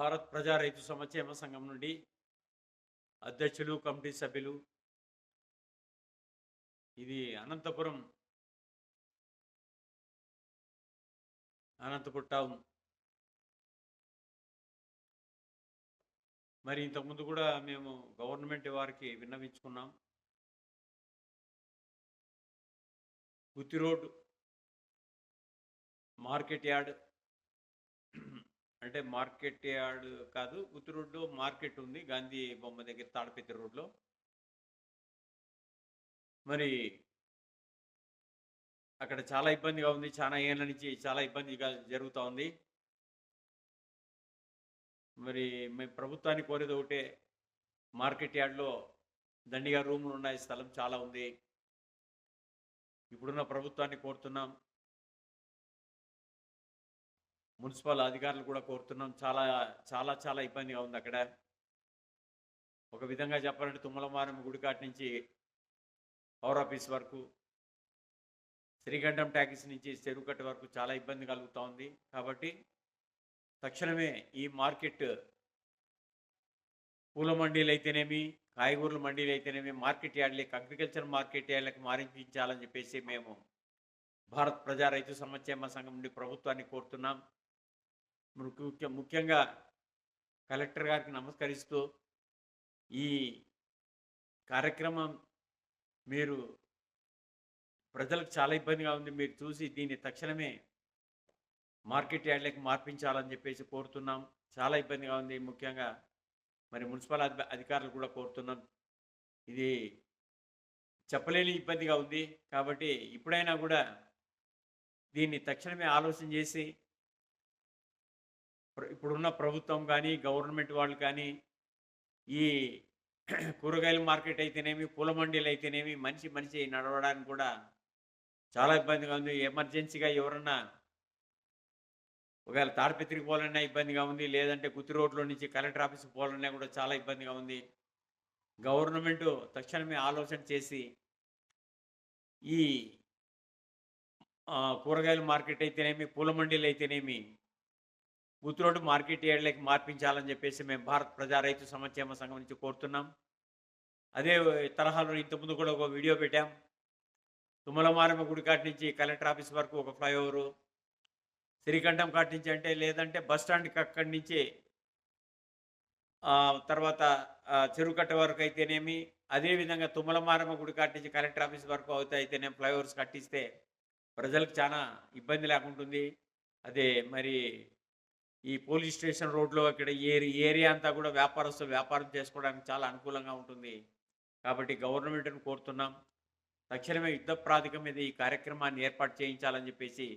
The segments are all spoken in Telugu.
భారత్ ప్రజా రైతు సంక్షేమ సంఘం నుండి అధ్యక్షులు, కమిటీ సభ్యులు, ఇది అనంతపురం టౌన్. మరి ఇంతకుముందు కూడా మేము గవర్నమెంట్ వారికి విన్నవించుకున్నాం. గుత్తి రోడ్ మార్కెట్ యార్డ్ అంటే మార్కెట్ యార్డ్ కాదు, గుత్తి రోడ్లో మార్కెట్ ఉంది, గాంధీ బొమ్మ దగ్గర తాడపత్రి రోడ్లో. మరి అక్కడ చాలా ఇబ్బందిగా ఉంది, చాలా ఏళ్ళ నుంచి చాలా ఇబ్బందిగా జరుగుతూ ఉంది. మరి మేము ప్రభుత్వాన్ని కోరేది ఒకటే, మార్కెట్ యార్డ్లో దండిగా రూములు ఉన్నాయి, స్థలం చాలా ఉంది. ఇప్పుడున్న ప్రభుత్వాన్ని కోరుతున్నాం, మున్సిపల్ అధికారులు కూడా కోరుతున్నాం. చాలా చాలా చాలా ఇబ్బందిగా ఉంది అక్కడ. ఒక విధంగా చెప్పాలంటే తుమ్మలమారం గుడికాటి నుంచి పవర్ ఆఫీస్ వరకు, శ్రీకంఠం ట్యాక్సీ నుంచి చెరువుకట్ట వరకు చాలా ఇబ్బంది కలుగుతూ ఉంది. కాబట్టి తక్షణమే ఈ మార్కెట్, పూల మండీలు అయితేనేమి, కాయగూరల మండీలు అయితేనేమి, మార్కెట్ యార్డ్లకి, అగ్రికల్చర్ మార్కెట్ యార్డ్లకు మారించాలని చెప్పేసి మేము భారత్ ప్రజా రైతు సంక్షేమ సంఘం నుండి ప్రభుత్వాన్ని కోరుతున్నాం. ముఖ్యంగా కలెక్టర్ గారికి నమస్కరిస్తూ, ఈ కార్యక్రమం మీరు ప్రజలకు చాలా ఇబ్బందిగా ఉంది, మీరు చూసి దీన్ని తక్షణమే మార్కెట్ యార్డ్లకు మార్పించాలని చెప్పేసి కోరుతున్నాం. చాలా ఇబ్బందిగా ఉంది. ముఖ్యంగా మరి మున్సిపల్ అధికారులు కూడా కోరుతున్నాం. ఇది చెప్పలేని ఇబ్బందిగా ఉంది. కాబట్టి ఇప్పుడైనా కూడా దీన్ని తక్షణమే ఆలోచన చేసి, ఇప్పుడున్న ప్రభుత్వం కానీ, గవర్నమెంట్ వాళ్ళు కానీ, ఈ కూరగాయల మార్కెట్ అయితేనేమి, పూల మండీలు అయితేనేమి, మనిషి నడవడానికి కూడా చాలా ఇబ్బందిగా ఉంది. ఎమర్జెన్సీగా ఎవరన్నా ఒకవేళ తాడిపత్రికి పోవాలన్నా ఇబ్బందిగా ఉంది, లేదంటే గుత్తి రోడ్లో నుంచి కలెక్టర్ ఆఫీస్కి పోవాలన్నా కూడా చాలా ఇబ్బందిగా ఉంది. గవర్నమెంట్ తక్షణమే ఆలోచన చేసి ఈ కూరగాయల మార్కెట్ అయితేనేమి, పూల మండీలు అయితేనేమి, గుత్తి రోడ్డు మార్కెట్ యార్డ్లకి మార్పించాలని చెప్పేసి మేము భారత్ ప్రజా రైతు సంక్షేమ సంఘం నుంచి కోరుతున్నాం. అదే తరహాలో ఇంతకుముందు కూడా ఒక వీడియో పెట్టాం. తుమ్మలమారమ్మ గుడికాటి నుంచి కలెక్టర్ ఆఫీస్ వరకు ఒక ఫ్లైఓవరు, శ్రీకంఠం కాటి నుంచి అంటే లేదంటే బస్ స్టాండ్కి అక్కడి నుంచి తర్వాత చెరువుకట్ట వరకు అయితేనేమి, అదేవిధంగా తుమ్మలమారమ్మ గుడికాటి నుంచి కలెక్టర్ ఆఫీస్ వరకు అయితేనేమి ఫ్లైఓవర్స్ కట్టిస్తే ప్రజలకు చాలా ఇబ్బంది లేకుంటుంది. అదే మరి ఈ పోలీస్ స్టేషన్ రోడ్లో ఇక్కడ ఏరియా అంతా కూడా వ్యాపారస్తులు వ్యాపారం చేసుకోవడానికి చాలా అనుకూలంగా ఉంటుంది. కాబట్టి గవర్నమెంట్ను కోరుతున్నాం, తక్షణమే యుద్ధ ప్రాతిపదిక మీద ఈ కార్యక్రమాన్ని ఏర్పాటు చేయించాలని చెప్పేసి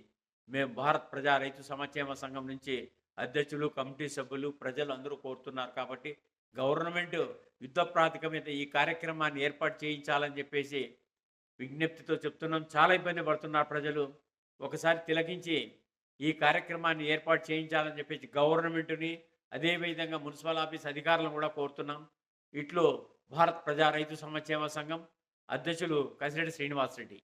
మేము భారత్ ప్రజా రైతు సంక్షేమ సంఘం నుంచి అధ్యక్షులు, కమిటీ సభ్యులు, ప్రజలు అందరూ కోరుతున్నారు. కాబట్టి గవర్నమెంట్ యుద్ధ ప్రాతిపదిక మీద ఈ కార్యక్రమాన్ని ఏర్పాటు చేయించాలని చెప్పేసి విజ్ఞప్తితో చెప్తున్నాం. చాలా ఇబ్బంది పడుతున్నారు ప్రజలు. ఒకసారి తిలకించి ఈ కార్యక్రమాన్ని ఏర్పాటు చేయించాలని చెప్పేసి గవర్నమెంట్ని, అదేవిధంగా మున్సిపల్ ఆఫీస్ అధికారులను కూడా కోరుతున్నాం. ఇట్లో భారత్ ప్రజా రైతు సంక్షేమ సంఘం అధ్యక్షులు కసిరెడ్డి శ్రీనివాసరెడ్డి.